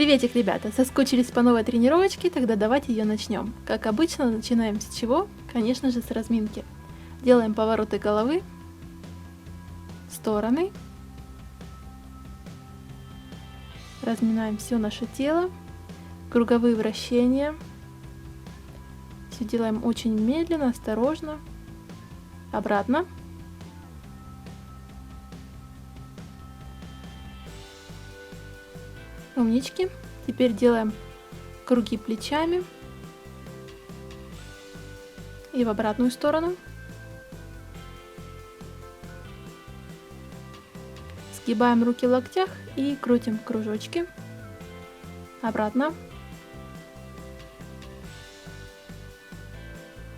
Приветик, ребята! Соскучились по новой тренировочке? Тогда давайте ее начнем. Как обычно, начинаем с чего? Конечно же, с разминки. Делаем повороты головы, стороны. Разминаем все наше тело, круговые вращения. Все делаем очень медленно, осторожно. Обратно. Умнички. Теперь делаем круги плечами и в обратную сторону. Сгибаем руки в локтях и крутим кружочки. Обратно.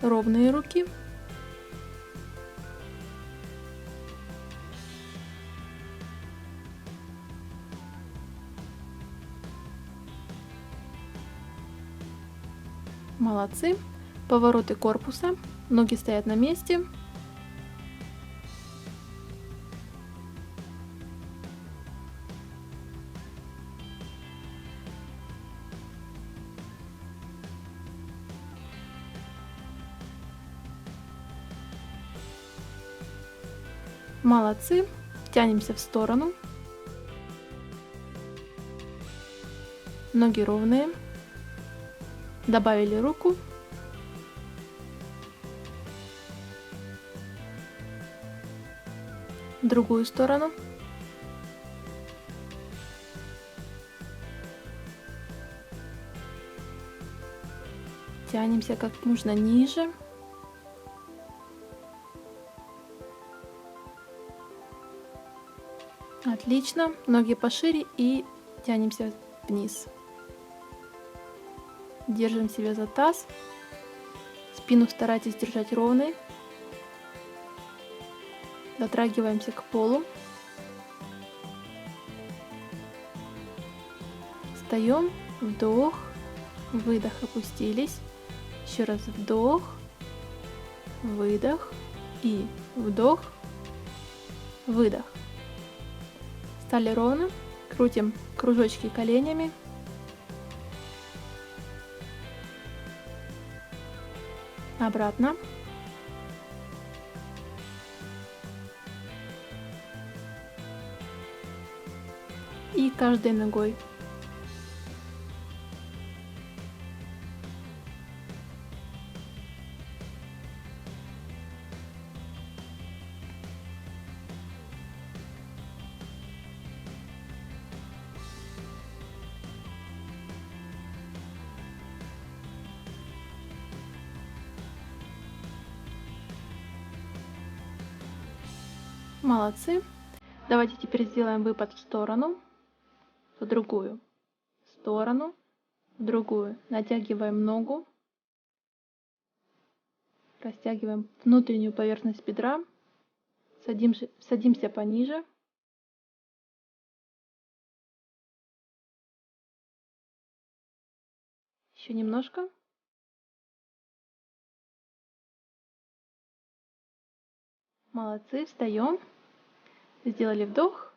Ровные руки. Молодцы. Повороты корпуса. Ноги стоят на месте. Молодцы. Тянемся в сторону. Ноги ровные. Добавили руку. В другую сторону. Тянемся как можно ниже. Отлично. Ноги пошире и тянемся вниз. Держим себя за таз. Спину старайтесь держать ровной. Дотрагиваемся к полу. Встаем. Вдох. Выдох. Опустились. Еще раз вдох. Выдох. И вдох. Выдох. Стали ровно. Крутим кружочки коленями. Обратно. И каждой ногой. Молодцы. Давайте теперь сделаем выпад в сторону, в другую, в сторону, в другую. Натягиваем ногу, растягиваем внутреннюю поверхность бедра, садимся пониже. Еще немножко. Молодцы. Встаем. Сделали вдох,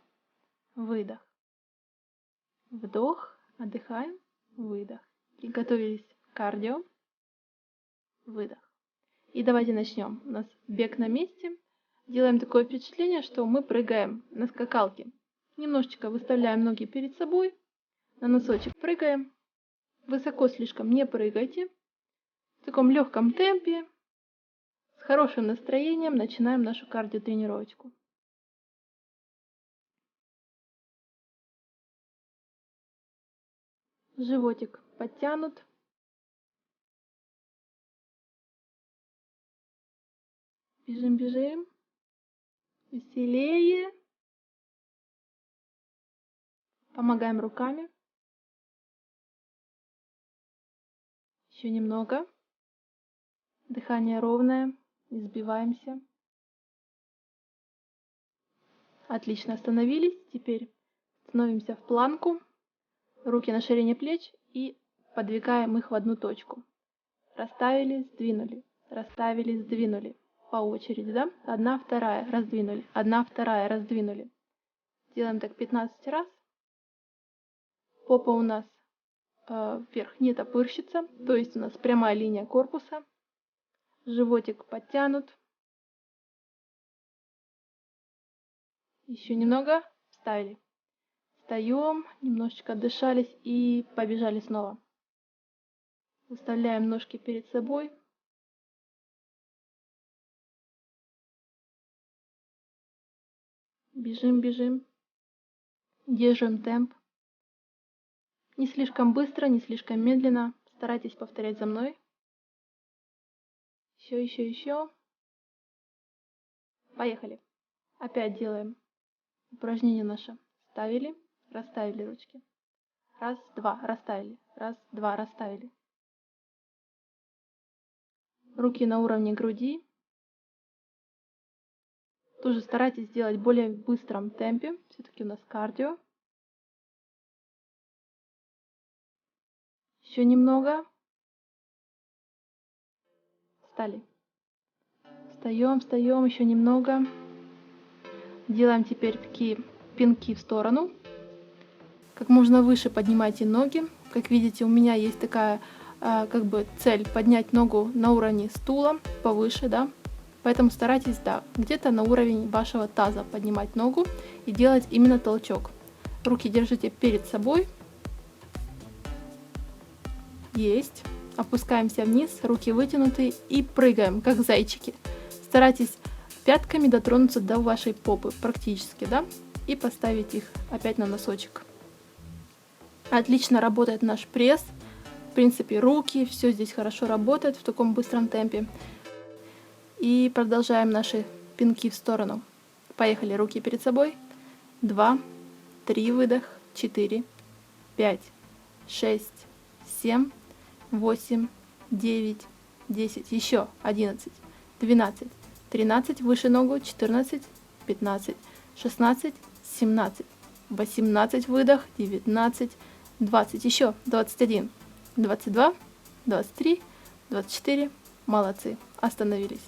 выдох. Вдох, отдыхаем, выдох. Приготовились к кардио, выдох. И давайте начнем. У нас бег на месте. Делаем такое впечатление, что мы прыгаем на скакалке. Немножечко выставляем ноги перед собой, на носочек прыгаем. Высоко слишком не прыгайте. В таком легком темпе, с хорошим настроением начинаем нашу кардиотренировочку. Животик подтянут. Бежим, бежим. Веселее. Помогаем руками. Еще немного. Дыхание ровное. Не сбиваемся. Отлично, остановились. Теперь становимся в планку. Руки на ширине плеч и подвигаем их в одну точку. Расставили, сдвинули. Расставили, сдвинули. По очереди, да? Одна, вторая, раздвинули. Одна, вторая, раздвинули. Делаем так 15 раз. Попа у нас вверх не топырщится, то есть у нас прямая линия корпуса, животик подтянут. Еще немного, вставили. Встаем, немножечко отдышались и побежали снова. Выставляем ножки перед собой. Бежим, бежим. Держим темп. Не слишком быстро, не слишком медленно. Старайтесь повторять за мной. Еще, еще, еще. Поехали. Опять делаем упражнение наше. Ставили, расставили ручки. Раз, два, расставили. Раз, два, расставили. Руки на уровне груди. Тоже старайтесь сделать в более быстром темпе. Все-таки у нас кардио. Еще немного. Встали. Встаем, встаем, еще немного. Делаем теперь такие пинки в сторону. Как можно выше поднимайте ноги. Как видите, у меня есть такая как бы цель поднять ногу на уровне стула, повыше, да. Поэтому старайтесь, да, где-то на уровень вашего таза поднимать ногу и делать именно толчок. Руки держите перед собой. Есть. Опускаемся вниз, руки вытянуты и прыгаем, как зайчики. Старайтесь пятками дотронуться до вашей попы практически, да, и поставить их опять на носочек. Отлично работает наш пресс. В принципе, руки, все здесь хорошо работает в таком быстром темпе. И продолжаем наши пинки в сторону. Поехали, руки перед собой. 2, 3, выдох, 4, 5, 6, 7, 8, 9, 10, еще 11, 12, 13, выше ногу, 14, 15, 16, 17, 18, выдох, 19, 20, еще 21, 22, 23, 24, молодцы, остановились.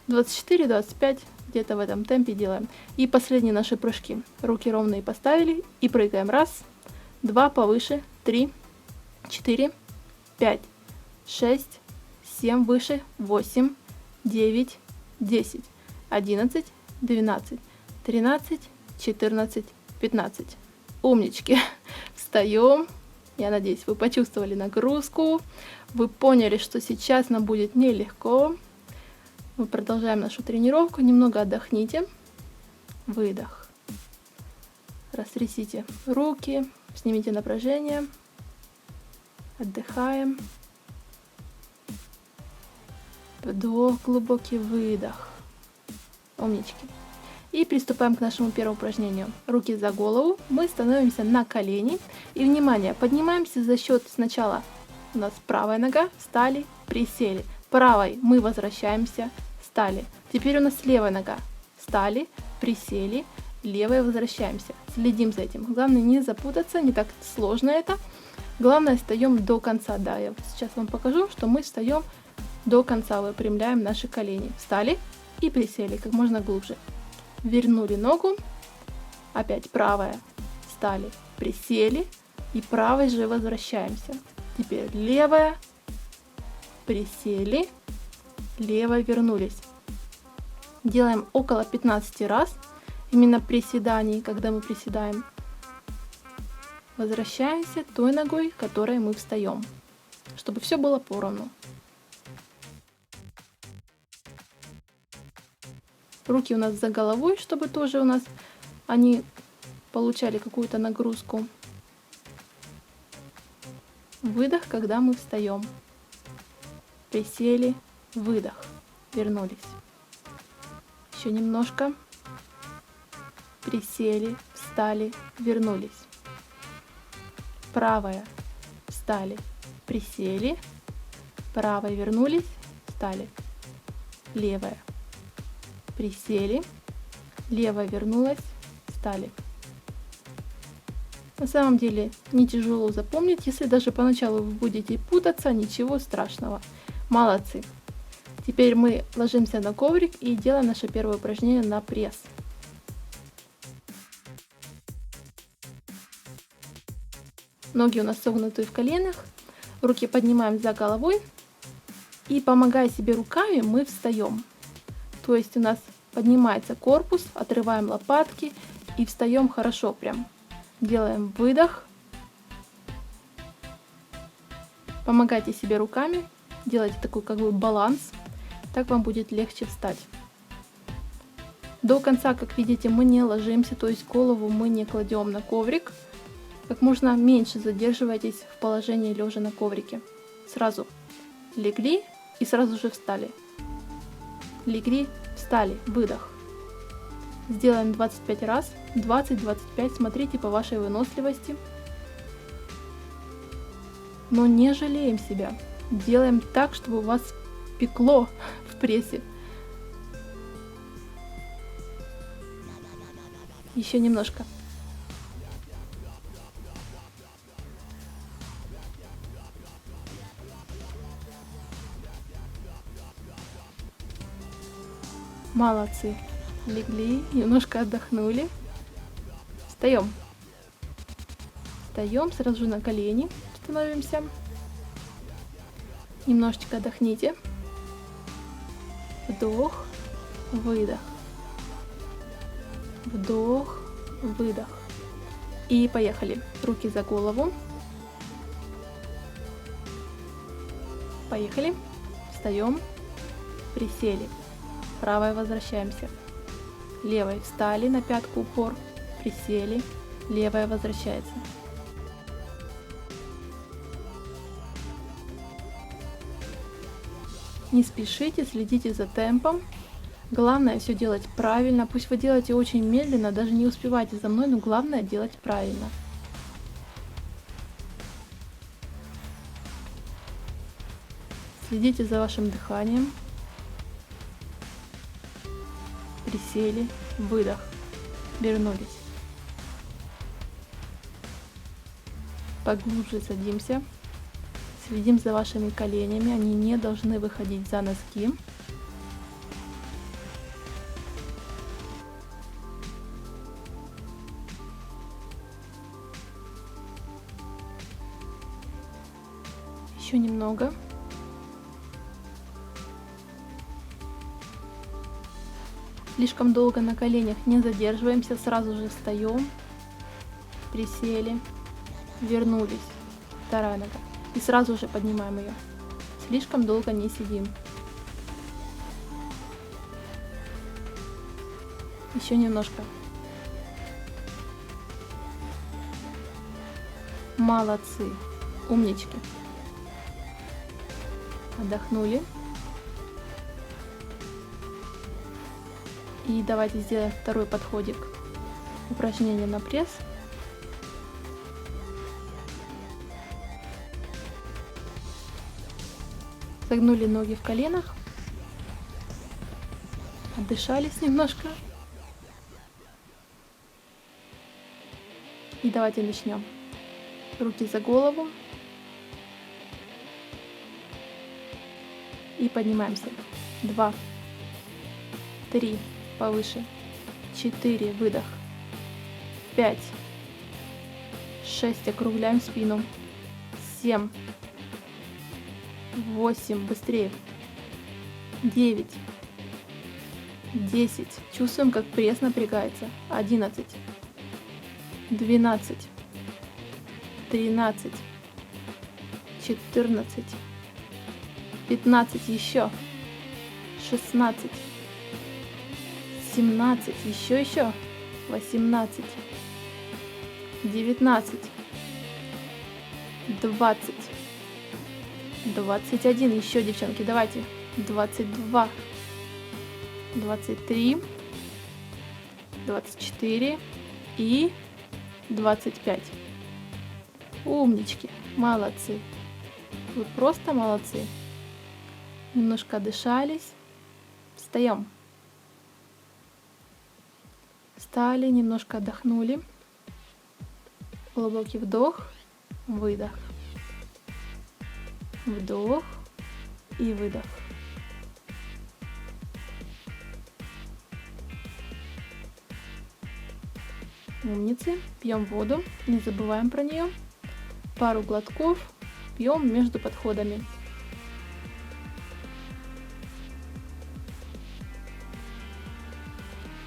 24, 25, где-то в этом темпе делаем. И последние наши прыжки. Руки ровные поставили и прыгаем. Раз, два, повыше, 3, 4, 5, 6, 7, выше, 8, 9, 10, 11, 12, 13, 14, 15. Умнички. Встаем. Я надеюсь, вы почувствовали нагрузку. Вы поняли, что сейчас нам будет нелегко. Мы продолжаем нашу тренировку. Немного отдохните. Выдох. Растрясите руки. Снимите напряжение. Отдыхаем. Вдох, глубокий выдох. Умнички. И приступаем к нашему первому упражнению. Руки за голову. Мы становимся на колени. И, внимание, поднимаемся за счет сначала у нас правая нога, встали, присели. Правой мы возвращаемся, встали. Теперь у нас левая нога. Встали, присели, левой возвращаемся. Следим за этим. Главное не запутаться, не так сложно это. Главное, встаем до конца. Да, я сейчас вам покажу, что мы встаем до конца, выпрямляем наши колени. Встали и присели как можно глубже. Вернули ногу, опять правая, встали, присели и правой же возвращаемся. Теперь левая, присели, левой вернулись. Делаем около 15 раз, именно приседаний, когда мы приседаем. Возвращаемся той ногой, которой мы встаем, чтобы все было поровну. Руки у нас за головой, чтобы тоже у нас они получали какую-то нагрузку. Выдох, когда мы встаем. Присели, выдох, вернулись. Еще немножко. Присели, встали, вернулись. Правая, встали, присели. Правой вернулись, встали. Левая. Присели, левая вернулась, встали. На самом деле не тяжело запомнить, если даже поначалу вы будете путаться, ничего страшного. Молодцы. Теперь мы ложимся на коврик и делаем наше первое упражнение на пресс. Ноги у нас согнуты в коленях. Руки поднимаем за головой. И помогая себе руками, мы встаем. То есть у нас поднимается корпус, отрываем лопатки и встаем хорошо прям. Делаем выдох. Помогайте себе руками. Делайте такой как бы баланс. Так вам будет легче встать. До конца, как видите, мы не ложимся, то есть голову мы не кладем на коврик. Как можно меньше задерживайтесь в положении лежа на коврике. Сразу легли и сразу же встали. Легли, встали, выдох. Сделаем 25 раз, 20-25, смотрите по вашей выносливости. Но не жалеем себя. Делаем так, чтобы у вас пекло в прессе. Еще немножко. Молодцы. Легли, немножко отдохнули. Встаем. Встаем, сразу же на колени становимся. Немножечко отдохните. Вдох, выдох. Вдох, выдох. И поехали. Руки за голову. Поехали. Встаем. Присели. Правой возвращаемся. Левой встали на пятку упор. Присели. Левая возвращается. Не спешите, следите за темпом. Главное все делать правильно. Пусть вы делаете очень медленно, даже не успевайте за мной, но главное делать правильно. Следите за вашим дыханием. Присели, выдох, вернулись. Поглубже садимся. Следим за вашими коленями, они не должны выходить за носки. Еще немного. Слишком долго на коленях не задерживаемся, сразу же встаем, присели, вернулись, вторая нога, и сразу же поднимаем ее. Слишком долго не сидим. Еще немножко. Молодцы, умнички. Отдохнули. И давайте сделаем второй подходик. Упражнение на пресс. Согнули ноги в коленах. Отдышались немножко. И давайте начнем. Руки за голову. И поднимаемся. 2, 3. Повыше. 4. Выдох. 5. 6. Округляем спину. 7. 8. Быстрее. 9. 10. Чувствуем, как пресс напрягается. 11. 12. 13. 14. 15. Еще. 16. 17, еще, 18, 19, 20, 21, еще, девчонки, давайте, 22, 23, 24 и 25. Умнички, молодцы, вы просто молодцы. Немножко отдышались, встаем. Встали, немножко отдохнули. Глубокий вдох, выдох. Вдох и выдох. Умницы. Пьем воду, не забываем про нее. пару глотков пьем между подходами.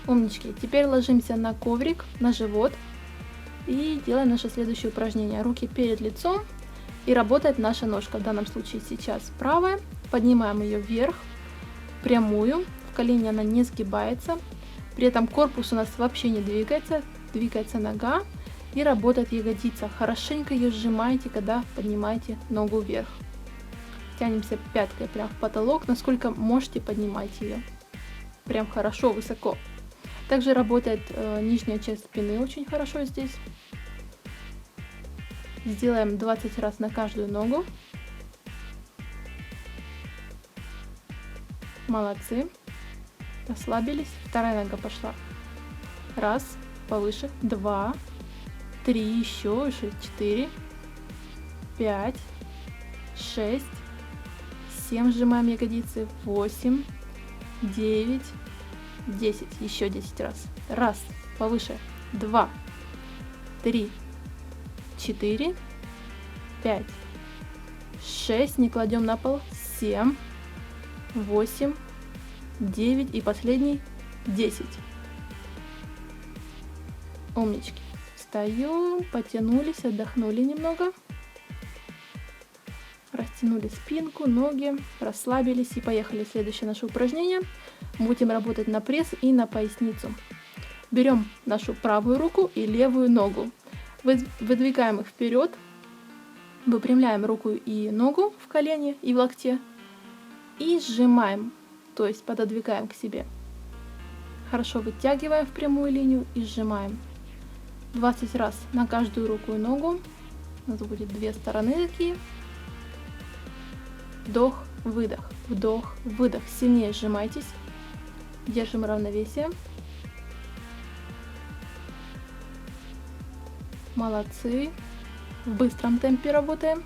Умнички. Теперь ложимся на коврик, на живот и делаем наше следующее упражнение. Руки перед лицом и работает наша ножка. В данном случае сейчас правая. Поднимаем ее вверх, прямую. В колене она не сгибается. При этом корпус у нас вообще не двигается. Двигается нога и работает ягодица. Хорошенько ее сжимаете, когда поднимаете ногу вверх. Тянемся пяткой прям в потолок. Насколько можете, поднимайте ее. Прям хорошо, высоко. Также работает нижняя часть спины очень хорошо здесь. Сделаем 20 раз на каждую ногу. Молодцы. Расслабились. Вторая нога пошла. Раз, повыше. 2, 3, еще выше. 4, 5, 6, 7. Сжимаем ягодицы. 8, 9, 10. Еще 10 раз. Раз, повыше. 2, 3, 4, 5, 6. Не кладем на пол. 7, 8, 9 и последний 10. Умнички. Встаем, потянулись, отдохнули немного. Растянули спинку, ноги, расслабились и поехали. Следующее наше упражнение. Будем работать на пресс и на поясницу. Берем нашу правую руку и левую ногу. Выдвигаем их вперед. Выпрямляем руку и ногу в колене и в локте. И сжимаем, то есть пододвигаем к себе. Хорошо вытягиваем в прямую линию и сжимаем. 20 раз на каждую руку и ногу. У нас будет две стороны такие. Вдох, выдох, вдох, выдох. Сильнее сжимайтесь. Держим равновесие. Молодцы. В быстром темпе работаем.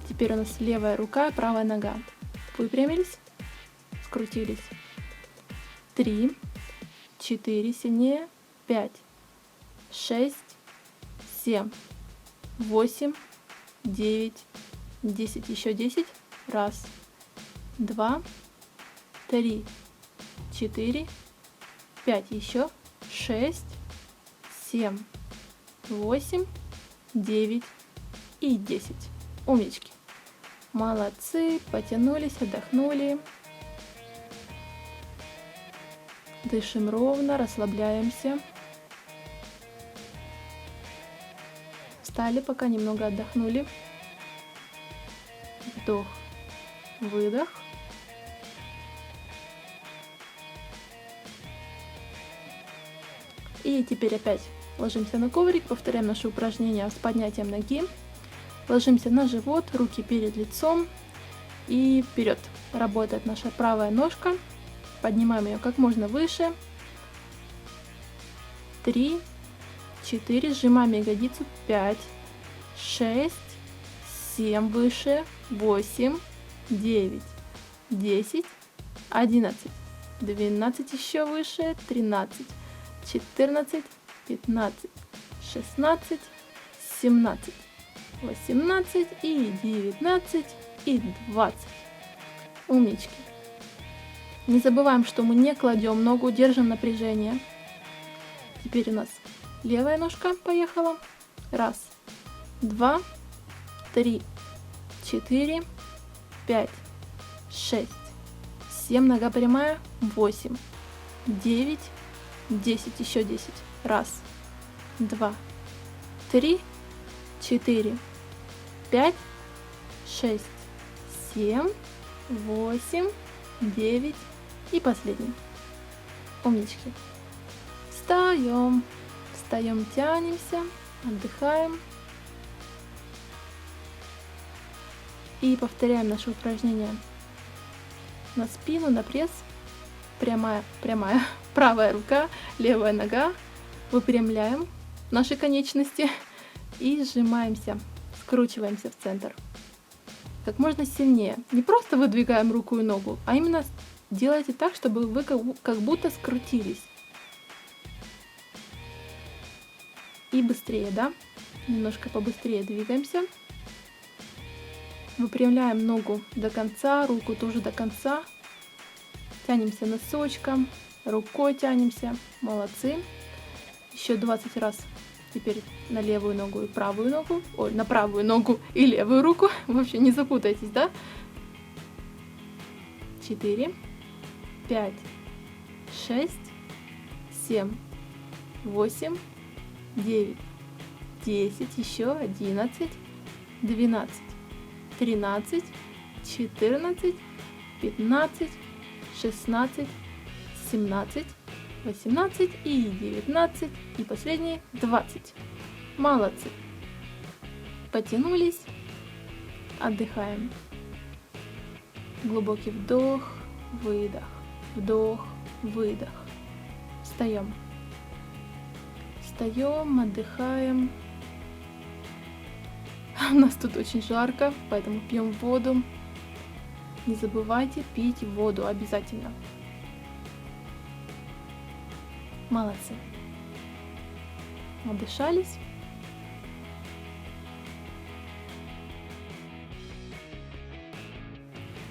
Теперь у нас левая рука, правая нога. Выпрямились, скрутились. 3, 4, сильнее. 5, 6, 7, 8, 9, 10. Еще 10. Раз, 2, 3, 4, 5. Еще 6, 7, 8, 9 и 10. Умнички. Молодцы, потянулись, отдохнули. Дышим ровно, расслабляемся. Встали, пока немного отдохнули. Вдох, выдох. И теперь опять ложимся на коврик, повторяем наше упражнение с поднятием ноги. Ложимся на живот, руки перед лицом и вперед. Работает наша правая ножка. Поднимаем ее как можно выше. 3, 4, сжимаем ягодицу. 5, 6, 7, выше. 8, 9, 10, 11, 12, еще выше. 13, 14, 15, 16, 17, 18 и 19 и 20. Умнички. Не забываем, что мы не кладем ногу, держим напряжение. Теперь у нас левая ножка поехала. Раз, 2, 3, 4, 5, 6, 7. Нога прямая. 8, 9, 10. Еще 10. Раз, 2, 3, 4, 5, 6, 7, 8, 9 и последний. Умнички. Встаем. Встаем, тянемся, отдыхаем. И повторяем наше упражнение на спину, на пресс. Прямая, правая рука, левая нога. Выпрямляем наши конечности и сжимаемся, скручиваемся в центр. Как можно сильнее. Не просто выдвигаем руку и ногу, а именно делайте так, чтобы вы как будто скрутились. И быстрее, да? Немножко побыстрее двигаемся. Выпрямляем ногу до конца, руку тоже до конца. Тянемся носочком, рукой тянемся. Молодцы. Еще 20 раз. Теперь на левую ногу и правую ногу. Ой, на правую ногу и левую руку. Вообще не запутайтесь, да? 4, 5, 6, 7, 8, 9, 10, еще 11, 12, 13, 14, 15, 16, 17, 18 и 19 и последние 20. Молодцы. Потянулись. Отдыхаем. Глубокий вдох, выдох, вдох, выдох. Встаем. Встаем, отдыхаем. У нас тут очень жарко, поэтому пьем воду. Не забывайте пить воду обязательно. Молодцы. Отдышались.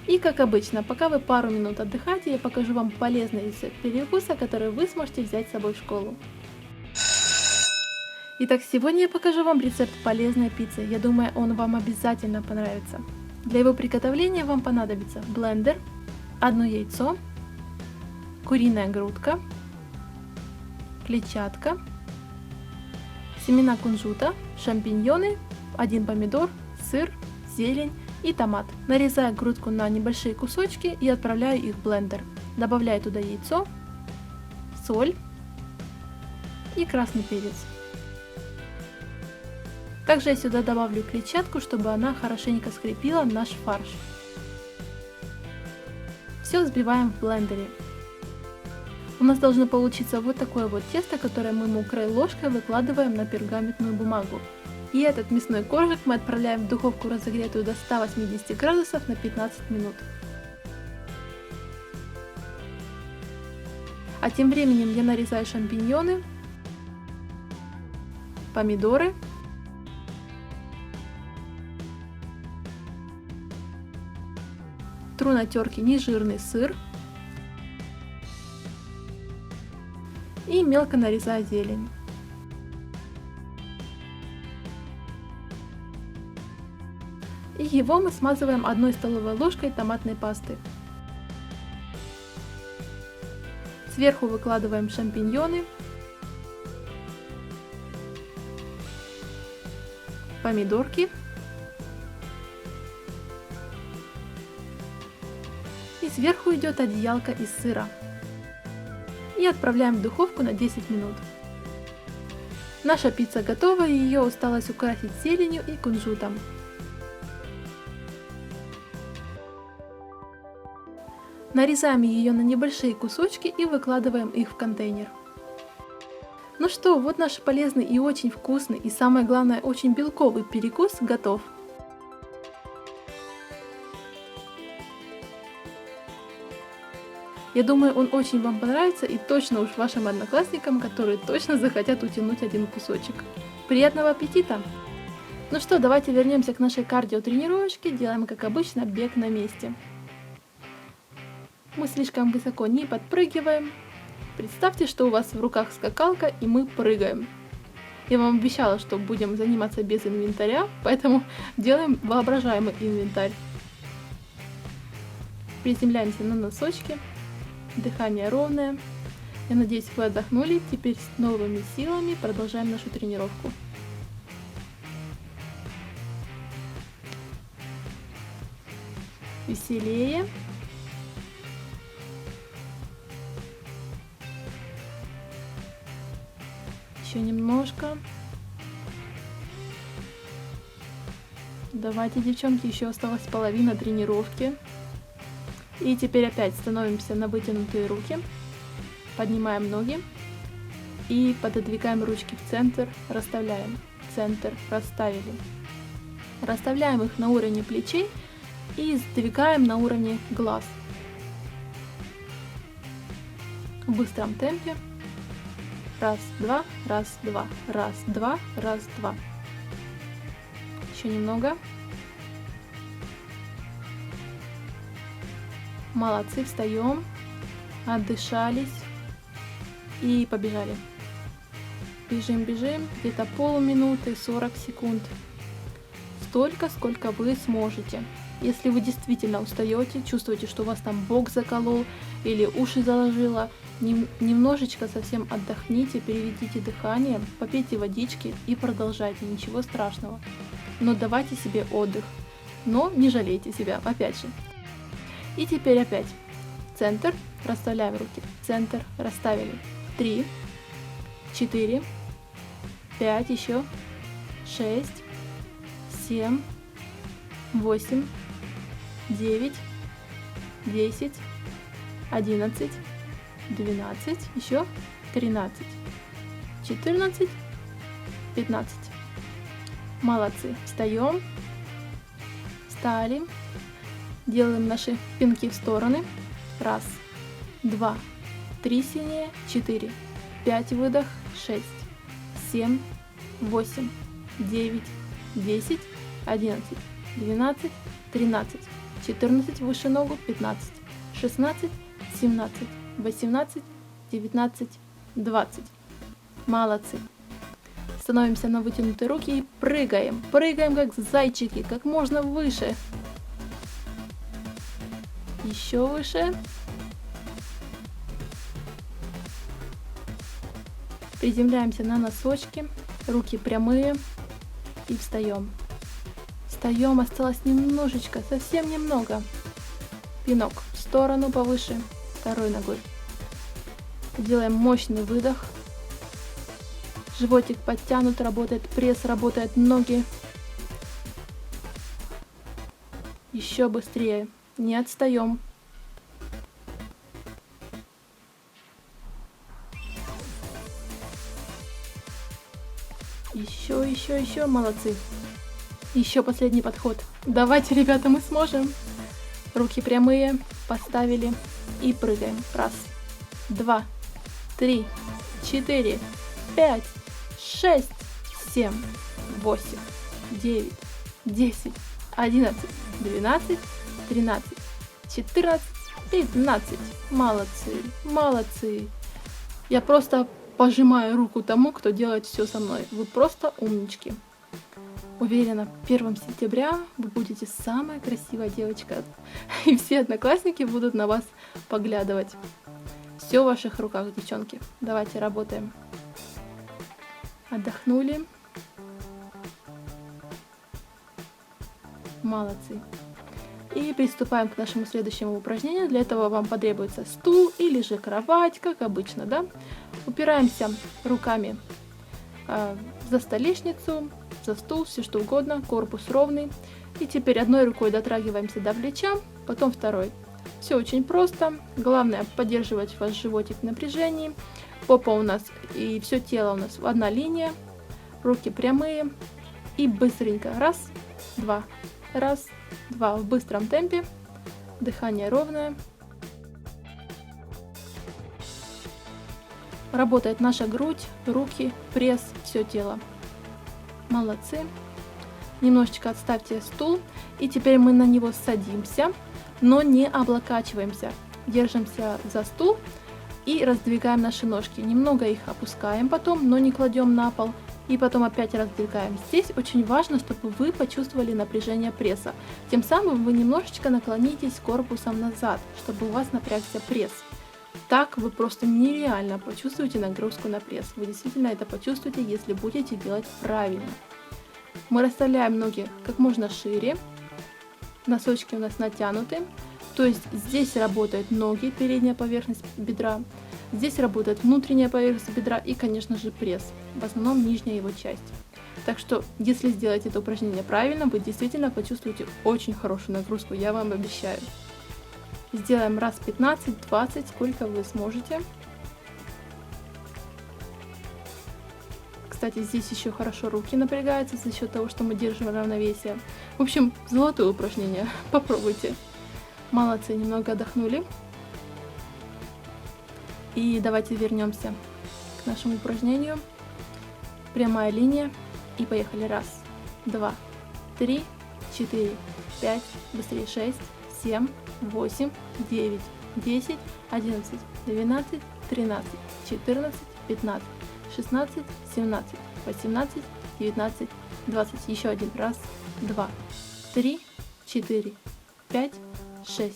И как обычно, пока вы пару минут отдыхаете, я покажу вам полезный рецепт перекуса, который вы сможете взять с собой в школу. Итак, сегодня я покажу вам рецепт полезной пиццы. Я думаю, он вам обязательно понравится. Для его приготовления вам понадобится блендер, одно яйцо, куриная грудка, клетчатка, семена кунжута, шампиньоны, 1 помидор, сыр, зелень и томат. Нарезаю грудку на небольшие кусочки и отправляю их в блендер. Добавляю туда яйцо, соль и красный перец. Также я сюда добавлю клетчатку, чтобы она хорошенько скрепила наш фарш. Все взбиваем в блендере. У нас должно получиться вот такое вот тесто, которое мы мокрой ложкой выкладываем на пергаментную бумагу. И этот мясной коржик мы отправляем в духовку, разогретую до 180 градусов, на 15 минут. А тем временем я нарезаю шампиньоны, помидоры, тру на терке нежирный сыр и мелко нарезаю зелень. И его мы смазываем 1 столовой ложкой томатной пасты. Сверху выкладываем шампиньоны, помидорки и сверху идет одеялка из сыра. И отправляем в духовку на 10 минут. Наша пицца готова, и ее осталось украсить зеленью и кунжутом. Нарезаем ее на небольшие кусочки и выкладываем их в контейнер. Ну что, вот наш полезный и очень вкусный, и самое главное, очень белковый перекус готов. Я думаю, он очень вам понравится и точно уж вашим одноклассникам, которые точно захотят утянуть один кусочек. Приятного аппетита! Ну что, давайте вернемся к нашей кардио-тренировочке. Делаем, как обычно, бег на месте. Мы слишком высоко не подпрыгиваем. Представьте, что у вас в руках скакалка, и мы прыгаем. Я вам обещала, что будем заниматься без инвентаря, поэтому делаем воображаемый инвентарь. Приземляемся на носочки. Дыхание ровное. Я надеюсь, вы отдохнули. Теперь с новыми силами продолжаем нашу тренировку. Веселее. Еще немножко. Давайте, девчонки, еще осталась половина тренировки. И теперь опять становимся на вытянутые руки. Поднимаем ноги. И пододвигаем ручки в центр. Расставляем. Центр. Расставили. Расставляем их на уровне плечей. И сдвигаем на уровне глаз. В быстром темпе. Раз, два, раз, два, раз, два, раз, два. Еще немного. Молодцы, встаем, отдышались и побежали. Бежим, бежим, где-то полминуты, 40 секунд. Столько, сколько вы сможете. Если вы действительно устаете, чувствуете, что у вас там бок заколол или уши заложило, немножечко совсем отдохните, переведите дыхание, попейте водички и продолжайте, ничего страшного. Но давайте себе отдых, но не жалейте себя, опять же. И теперь опять центр, расставляем руки, центр, расставили. 3, 4, 5, еще 6, 7, 8, 9, 10, 11, 12, еще 13, 14, 15. Молодцы. Встаем, встали, делаем наши пинки в стороны. 1, 2, 3 сильнее, 4, 5 выдох, 6, 7, 8, 9, 10, 11, 12, 13, 14, выше ногу, 15, 16, 17, 18, 19, 20. Молодцы. Становимся на вытянутые руки и прыгаем. Прыгаем как зайчики, как можно выше. Еще выше. Приземляемся на носочки, руки прямые и встаем. Встаем, осталось немножечко, совсем немного. Пинок в сторону повыше, второй ногой. Делаем мощный выдох. Животик подтянут, работает пресс, работают ноги. Еще быстрее, не отстаем. Еще, молодцы. Еще последний подход. Давайте, ребята, мы сможем. Руки прямые, поставили и прыгаем. 1, 2, 3, 4, 5, 6, 7, 8, 9, 10, 11, 12, 13, 14, 15. Молодцы, молодцы. Я просто пожимаю руку тому, кто делает все со мной. Вы просто умнички. Уверена, 1 сентября вы будете самая красивая девочка. И все одноклассники будут на вас поглядывать. Все в ваших руках, девчонки. Давайте работаем. Отдохнули. Молодцы. И приступаем к нашему следующему упражнению. Для этого вам потребуется стул или же кровать, как обычно, да? Упираемся руками за столешницу, за стул, все что угодно, корпус ровный. И теперь одной рукой дотрагиваемся до плеча, потом второй. Все очень просто. Главное поддерживать ваш животик в напряжении. Попа у нас и все тело у нас одна линия. Руки прямые. И быстренько. 1, 2. 1, 2. В быстром темпе. Дыхание ровное. Работает наша грудь, руки, пресс, все тело. Молодцы. Немножечко отставьте стул. И теперь мы на него садимся, но не облокачиваемся. Держимся за стул и раздвигаем наши ножки. Немного их опускаем потом, но не кладем на пол. И потом опять раздвигаем. Здесь очень важно, чтобы вы почувствовали напряжение пресса. Тем самым вы немножечко наклонитесь корпусом назад, чтобы у вас напрягся пресс. Так вы просто нереально почувствуете нагрузку на пресс. Вы действительно это почувствуете, если будете делать правильно. Мы расставляем ноги как можно шире. Носочки у нас натянуты. То есть здесь работают ноги, передняя поверхность бедра. Здесь работает внутренняя поверхность бедра и, конечно же, пресс. В основном нижняя его часть. Так что, если сделать это упражнение правильно, вы действительно почувствуете очень хорошую нагрузку, я вам обещаю. Сделаем раз 15-20, сколько вы сможете. Кстати, здесь еще хорошо руки напрягаются за счет того, что мы держим равновесие. В общем, золотое упражнение. Попробуйте. Молодцы, немного отдохнули. И давайте вернемся к нашему упражнению. Прямая линия. И поехали. 1, 2, 3, 4, 5, быстрее 6, 7, 8, 9, 10, 11, 12, 13, 14, 15, 16, 17, 18, 19, 20. Еще один. Раз, два, три, 4, 5, 6,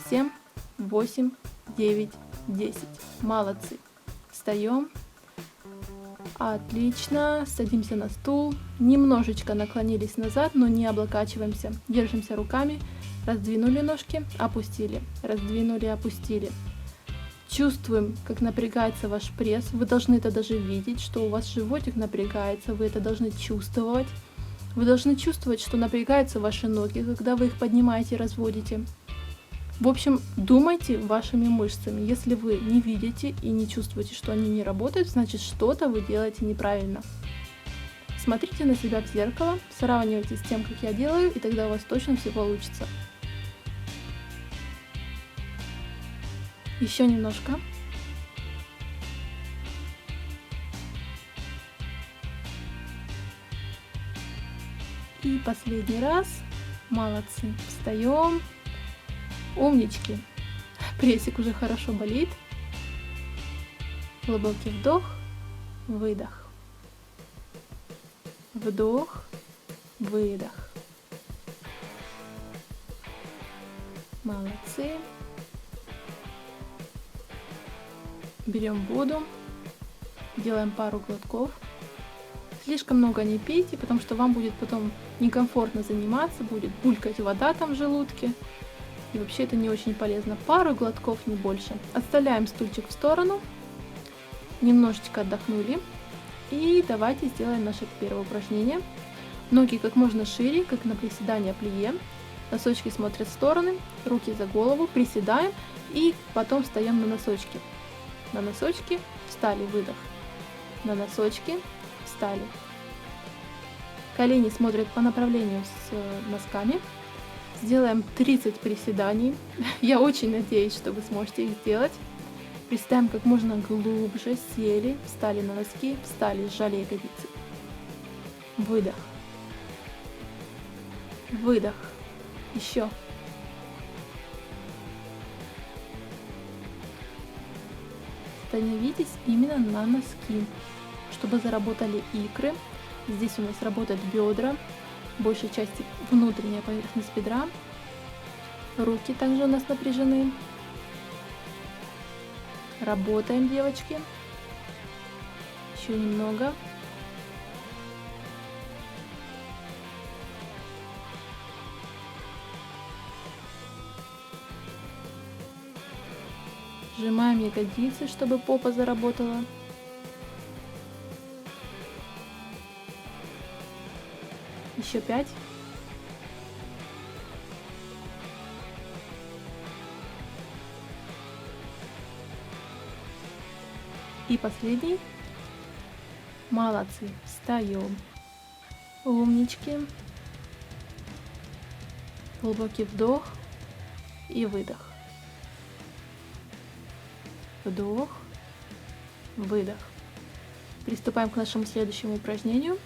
7, 8, 9, 10. Молодцы. Встаем. Отлично. Садимся на стул. Немножечко наклонились назад, но не облокачиваемся. Держимся руками. Раздвинули ножки, опустили. Раздвинули, опустили. Чувствуем, как напрягается ваш пресс. Вы должны это даже видеть, что у вас животик напрягается. Вы это должны чувствовать. Вы должны чувствовать, что напрягаются ваши ноги, когда вы их поднимаете и разводите. В общем, думайте вашими мышцами. Если вы не видите и не чувствуете, что они не работают, значит, что-то вы делаете неправильно. Смотрите на себя в зеркало, сравнивайте с тем, как я делаю, и тогда у вас точно все получится. Еще немножко. И последний раз. Молодцы. Встаем. Умнички. Прессик уже хорошо болит. Глубокий вдох, выдох. Вдох, выдох. Молодцы. Берем воду. Делаем пару глотков. Слишком много не пейте, потому что вам будет потом некомфортно заниматься, будет булькать вода там в желудке. И вообще это не очень полезно. Пару глотков, не больше. Отставляем стульчик в сторону. Немножечко отдохнули. И давайте сделаем наше первое упражнение. Ноги как можно шире, как на приседание плие. Носочки смотрят в стороны, руки за голову. Приседаем и потом встаем на носочки. На носочки, встали, выдох. На носочки, встали. Колени смотрят по направлению с носками. Сделаем 30 приседаний. Я очень надеюсь, что вы сможете их сделать. Приседаем как можно глубже, сели, встали на носки, встали, сжали ягодицы. Выдох. Выдох. Еще. Становитесь именно на носки, чтобы заработали икры. Здесь у нас работают бедра, большей части внутренняя поверхность бедра. Руки также у нас напряжены. Работаем, девочки. Еще немного. Сжимаем ягодицы, чтобы попа заработала. Еще 5. И последний. Молодцы. Встаем. Умнички. Глубокий вдох и выдох. Вдох, выдох. Приступаем к нашему следующему упражнению.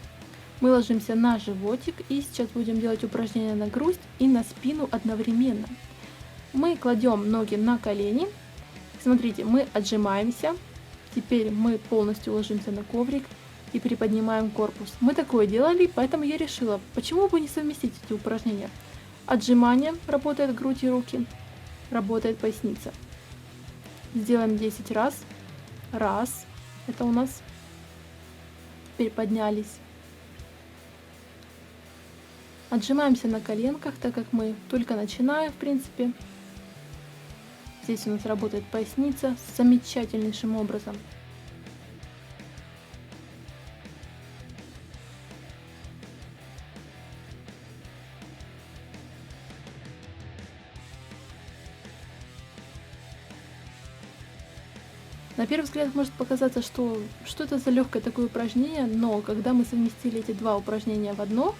Мы ложимся на животик и сейчас будем делать упражнение на грудь и на спину одновременно. Мы кладем ноги на колени. Смотрите, мы отжимаемся. Теперь мы полностью ложимся на коврик и приподнимаем корпус. Мы такое делали, поэтому я решила, почему бы не совместить эти упражнения. Отжимание, работает грудь и руки, работает поясница. Сделаем 10 раз. Раз. Это у нас. Теперь поднялись. Отжимаемся на коленках, так как мы только начинаем, в принципе. Здесь у нас работает поясница замечательнейшим образом. На первый взгляд может показаться, что это за легкое такое упражнение, но когда мы совместили эти два упражнения в одно,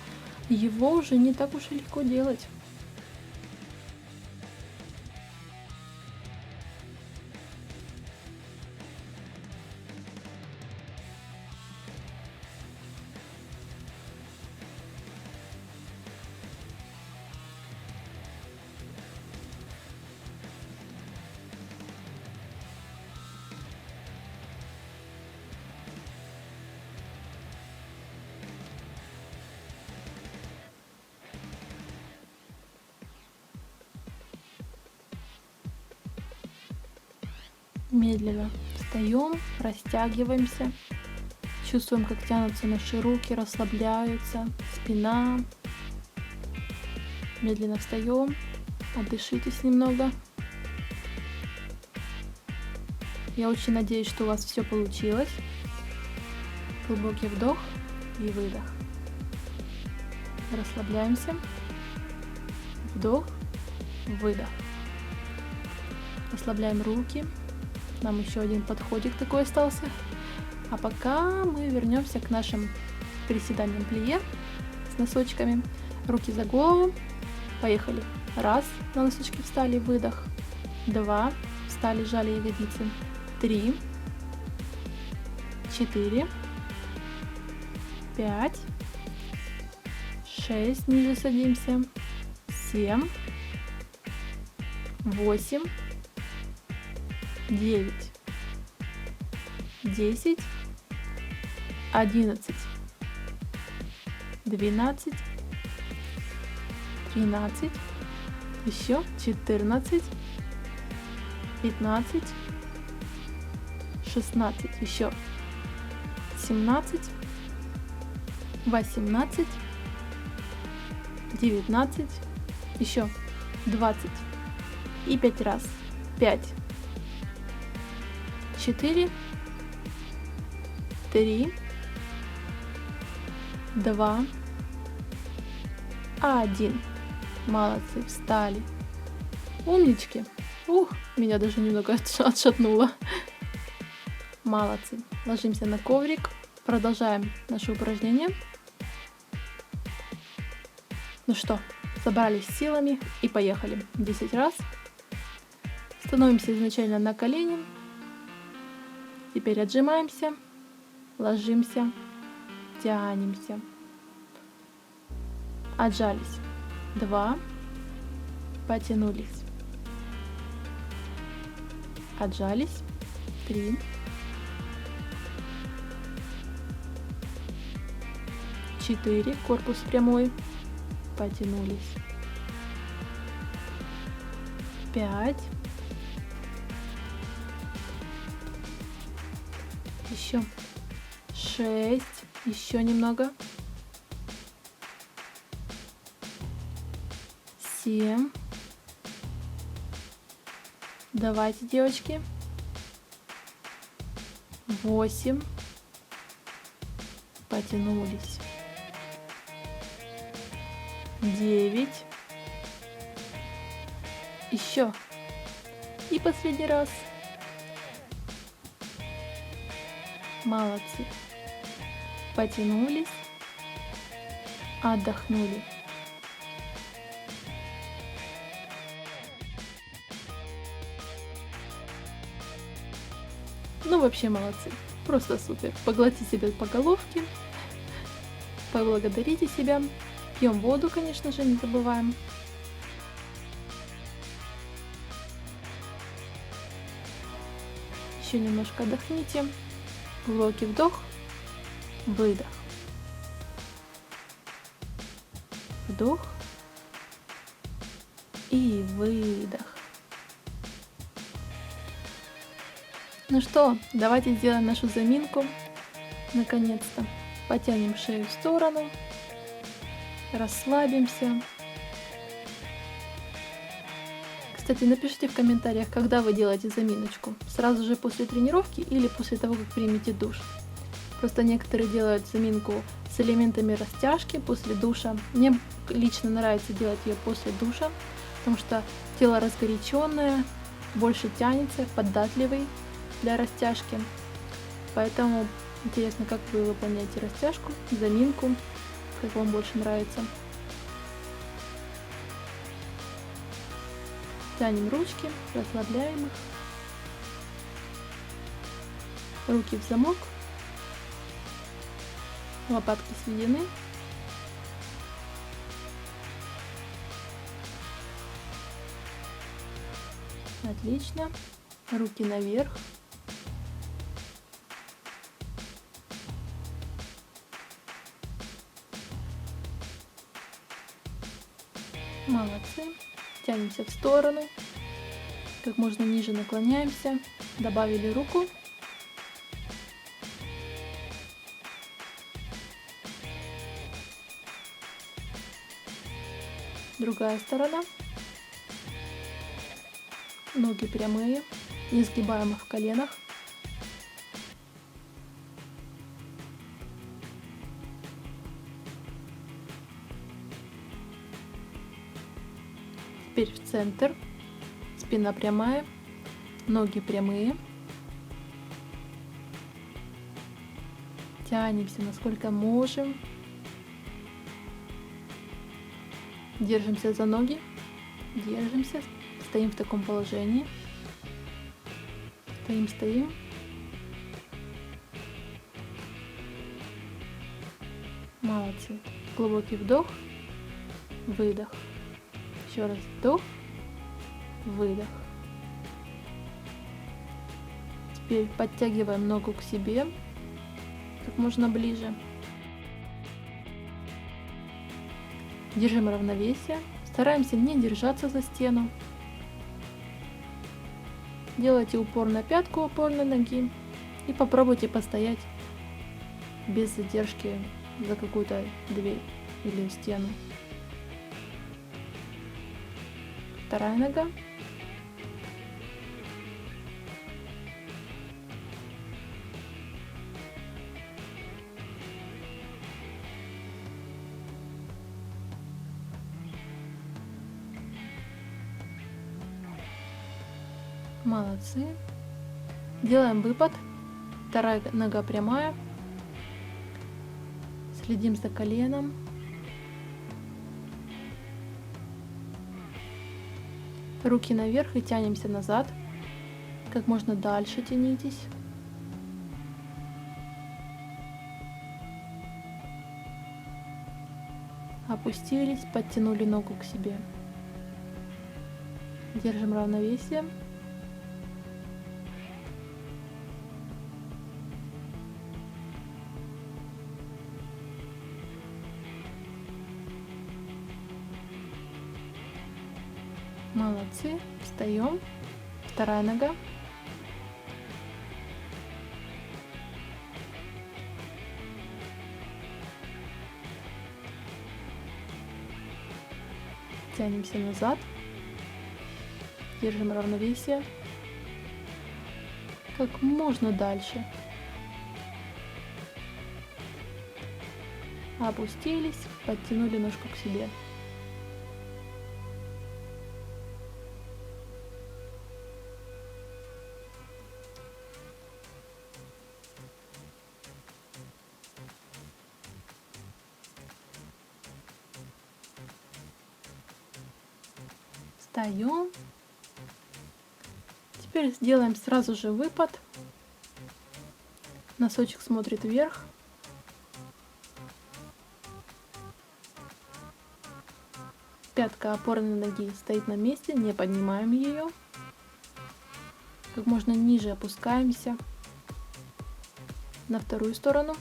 его уже не так уж и легко делать. Медленно встаем, растягиваемся. Чувствуем, как тянутся наши руки, расслабляются, спина. Медленно встаем, отдышитесь немного. Я очень надеюсь, что у вас все получилось. Глубокий вдох и выдох. Расслабляемся. Вдох, выдох. Расслабляем руки. Нам еще один подходик такой остался. А пока мы вернемся к нашим приседаниям плие с носочками. Руки за голову. Поехали. Раз, на носочки встали, выдох. Два, встали, сжали ягодицы. 3, 4, 5, 6, ниже садимся. 7, 8, 9, 10, 11, 12, 13, еще 14, 15, 16, еще 17, 18, 19, еще 20 и 5 раз. 5, 4, 3, 2, 1. Молодцы, встали. Умнички. Меня даже немного отшатнуло. Молодцы. Ложимся на коврик. Продолжаем наше упражнение. Ну что, собрались силами и поехали. 10 раз. Становимся изначально на колени. Теперь отжимаемся. Ложимся. Тянемся. Отжались. 2. Потянулись. Отжались. 3. 4. Корпус прямой. Потянулись. 5. Еще 6. Еще немного. 7. Давайте, девочки. 8. Потянулись. 9. Еще. И последний раз. Молодцы. Потянулись. Отдохнули. Ну, вообще молодцы. Просто супер. Погладьте себя по головке. Поблагодарите себя. Пьем воду, конечно же, не забываем. Еще немножко отдохните. Глубокий вдох. Выдох. Вдох. И выдох. Ну что, давайте сделаем нашу заминку. Наконец-то. Потянем шею в сторону. Расслабимся. Кстати, напишите в комментариях, когда вы делаете заминочку. Сразу же после тренировки или после того, как примете душ. Просто некоторые делают заминку с элементами растяжки после душа. Мне лично нравится делать ее после душа, потому что тело разгоряченное, больше тянется, податливый для растяжки. Поэтому интересно, как вы выполняете растяжку, заминку, как вам больше нравится. Тянем ручки, расслабляем их. Руки в замок. Лопатки сведены. Отлично. Руки наверх. Молодцы. Тянемся в сторону. Как можно ниже наклоняемся. Добавили руку. Другая сторона. Ноги прямые, не сгибаем их в коленах. Теперь в центр. Спина прямая, ноги прямые. Тянемся насколько можем. Держимся за ноги. Держимся. Стоим в таком положении. Стоим. Молодцы. Глубокий вдох, выдох. Еще раз вдох, выдох. Теперь подтягиваем ногу к себе, как можно ближе. Держим равновесие. Стараемся не держаться за стену. Делайте упор на пятку опорной ноги и попробуйте постоять без задержки за какую-то дверь или стену. Вторая нога. Молодцы. Делаем выпад. Вторая нога прямая. Следим за коленом. Руки наверх и тянемся назад. Как можно дальше тянитесь. Опустились, подтянули ногу к себе. Держим равновесие. Молодцы. Встаем. Вторая нога. Тянемся назад. Держим равновесие. Как можно дальше. Опустились, подтянули ножку к себе. Встаем. Теперь сделаем сразу же выпад. Носочек смотрит вверх. Пятка опорной ноги стоит на месте, не поднимаем ее. Как можно ниже опускаемся на вторую сторону.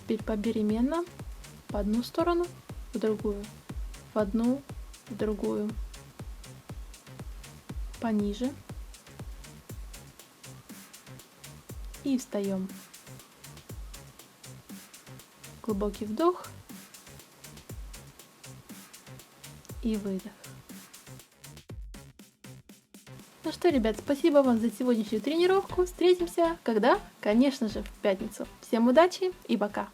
Теперь попеременно в одну сторону, в другую, в одну, в другую, пониже. И встаем. Глубокий вдох и выдох. Ну что, ребят, спасибо вам за сегодняшнюю тренировку. Встретимся когда? Конечно же, в пятницу. Всем удачи и пока!